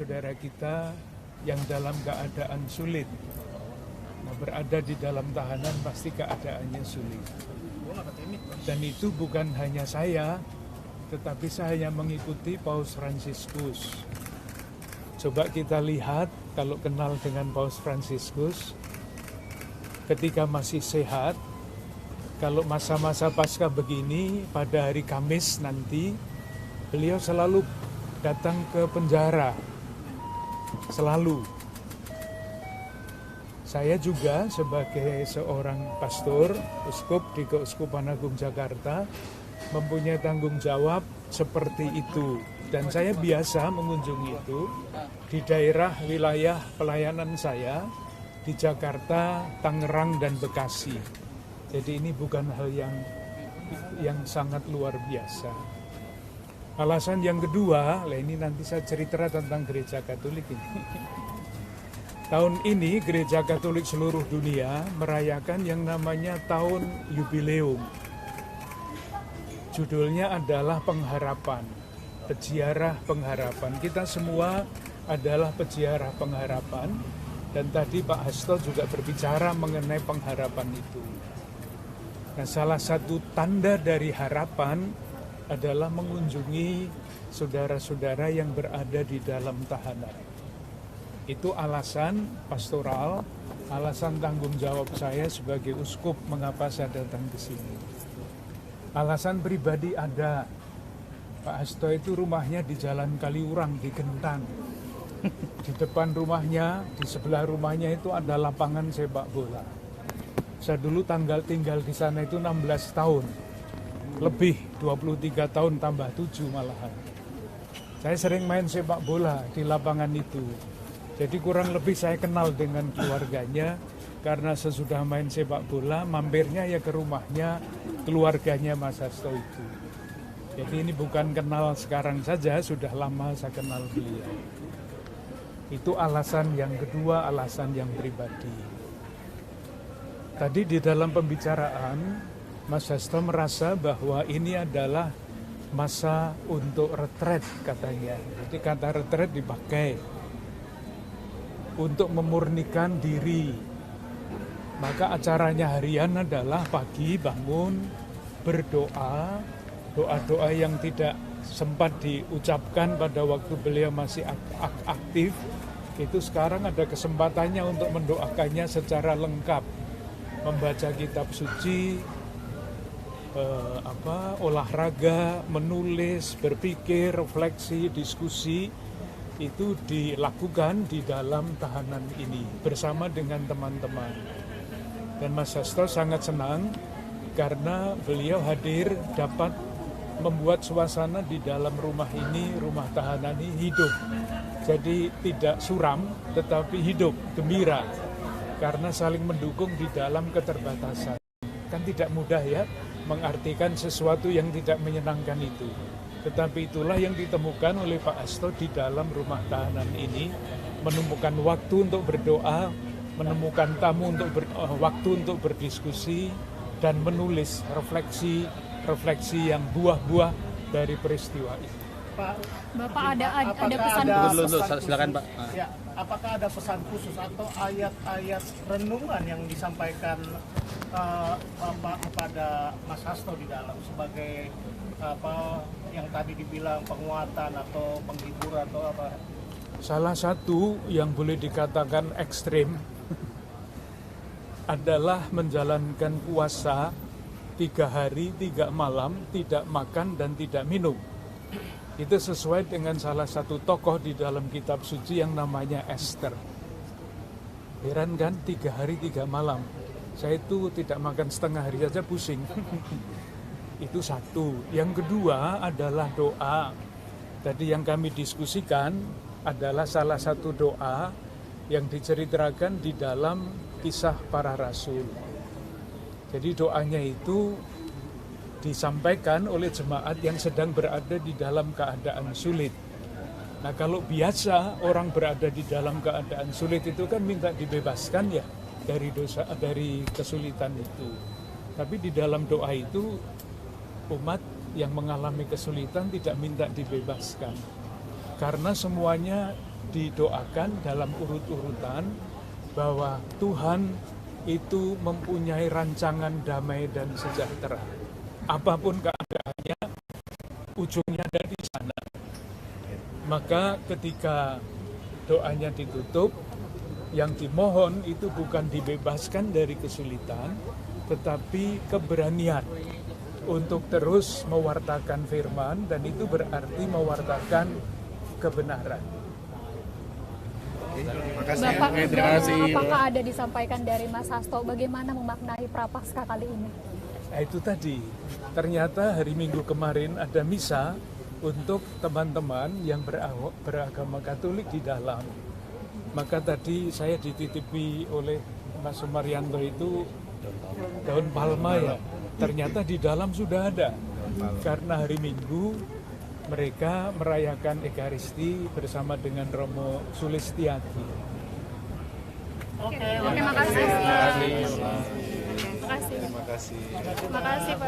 saudara-saudara kita yang dalam keadaan sulit. Nah, berada di dalam tahanan pasti keadaannya sulit. Dan itu bukan hanya saya, tetapi saya hanya mengikuti Paus Fransiskus. Coba kita lihat, kalau kenal dengan Paus Fransiskus, ketika masih sehat, kalau masa-masa Paskah begini, pada hari Kamis nanti, beliau selalu datang ke penjara. Selalu. Saya juga sebagai seorang pastor, uskup di Keuskupan Agung Jakarta, mempunyai tanggung jawab seperti itu. Dan saya biasa mengunjungi itu di daerah wilayah pelayanan saya, di Jakarta, Tangerang, dan Bekasi. Jadi ini bukan hal yang sangat luar biasa. Alasan yang kedua, ini nanti saya cerita tentang gereja Katolik ini. Tahun ini gereja Katolik seluruh dunia merayakan yang namanya tahun jubileum. Judulnya adalah pengharapan, peziarah pengharapan. Kita semua adalah peziarah pengharapan, dan tadi Pak Hasto juga berbicara mengenai pengharapan itu. Nah, salah satu tanda dari harapan adalah mengunjungi saudara-saudara yang berada di dalam tahanan. Itu alasan pastoral, alasan tanggung jawab saya sebagai uskup mengapa saya datang ke sini. Alasan pribadi ada. Pak Hasto itu rumahnya di Jalan Kaliurang di Gentang. Di depan rumahnya, di sebelah rumahnya itu ada lapangan sepak bola. Saya dulu tinggal di sana itu 16 tahun. Lebih 23 tahun tambah 7 malahan. Saya sering main sepak bola di lapangan itu. Jadi kurang lebih saya kenal dengan keluarganya, karena sesudah main sepak bola mampirnya ya ke rumahnya keluarganya Mas Hasto itu. Jadi ini bukan kenal sekarang saja, sudah lama saya kenal beliau. Itu alasan yang kedua, alasan yang pribadi. Tadi di dalam pembicaraan Mas Hasto merasa bahwa ini adalah masa untuk retret katanya. Jadi kata retret dipakai untuk memurnikan diri. Maka acaranya harian adalah pagi bangun, berdoa, doa-doa yang tidak sempat diucapkan pada waktu beliau masih aktif. Itu sekarang ada kesempatannya untuk mendoakannya secara lengkap. Membaca kitab suci, olahraga, menulis, berpikir, refleksi, diskusi, itu dilakukan di dalam tahanan ini bersama dengan teman-teman. Dan Mas Hasto sangat senang karena beliau hadir dapat membuat suasana di dalam rumah ini, rumah tahanan ini hidup. Jadi tidak suram tetapi hidup, gembira, karena saling mendukung di dalam keterbatasan. Kan tidak mudah ya mengartikan sesuatu yang tidak menyenangkan itu. Tetapi itulah yang ditemukan oleh Pak Hasto di dalam rumah tahanan ini, menemukan waktu untuk berdoa, menemukan waktu untuk berdiskusi, dan menulis refleksi yang buah-buah dari peristiwa itu. Pak, Bapak ada pesan khusus? Silakan Pak. Ya, apakah ada pesan khusus atau ayat-ayat renungan yang disampaikan Bapak kepada Mas Hasto di dalam sebagai yang tadi dibilang penguatan atau penghibur atau apa? Salah satu yang boleh dikatakan ekstrim adalah menjalankan puasa 3 hari 3 malam, tidak makan dan tidak minum. Itu sesuai dengan salah satu tokoh di dalam kitab suci yang namanya Esther. Heran kan, 3 hari 3 malam. Saya itu tidak makan setengah hari saja pusing. Itu satu. Yang kedua adalah doa. Tadi yang kami diskusikan adalah salah satu doa yang diceritakan di dalam Kisah Para Rasul. Jadi doanya itu disampaikan oleh jemaat yang sedang berada di dalam keadaan sulit. Nah, kalau biasa orang berada di dalam keadaan sulit itu kan minta dibebaskan ya dari dosa, dari kesulitan itu. Tapi di dalam doa itu umat yang mengalami kesulitan tidak minta dibebaskan. Karena semuanya didoakan dalam urut-urutan bahwa Tuhan itu mempunyai rancangan damai dan sejahtera. Apapun keadaannya, ujungnya ada di sana. Maka ketika doanya ditutup, yang dimohon itu bukan dibebaskan dari kesulitan, tetapi keberanian untuk terus mewartakan firman, dan itu berarti mewartakan kebenaran. Bapak, apakah ada disampaikan dari Mas Hasto bagaimana memaknai Prapaskah kali ini? Nah, itu tadi, ternyata hari Minggu kemarin ada misa untuk teman-teman yang beragama Katolik di dalam. Maka tadi saya dititipi oleh Mas Sumaryanto itu daun palma ya. Ternyata di dalam sudah ada. Karena hari Minggu mereka merayakan Ekaristi bersama dengan Romo Sulistiati. Oke, makasih. Terima kasih. Terima kasih. Terima kasih, Pak.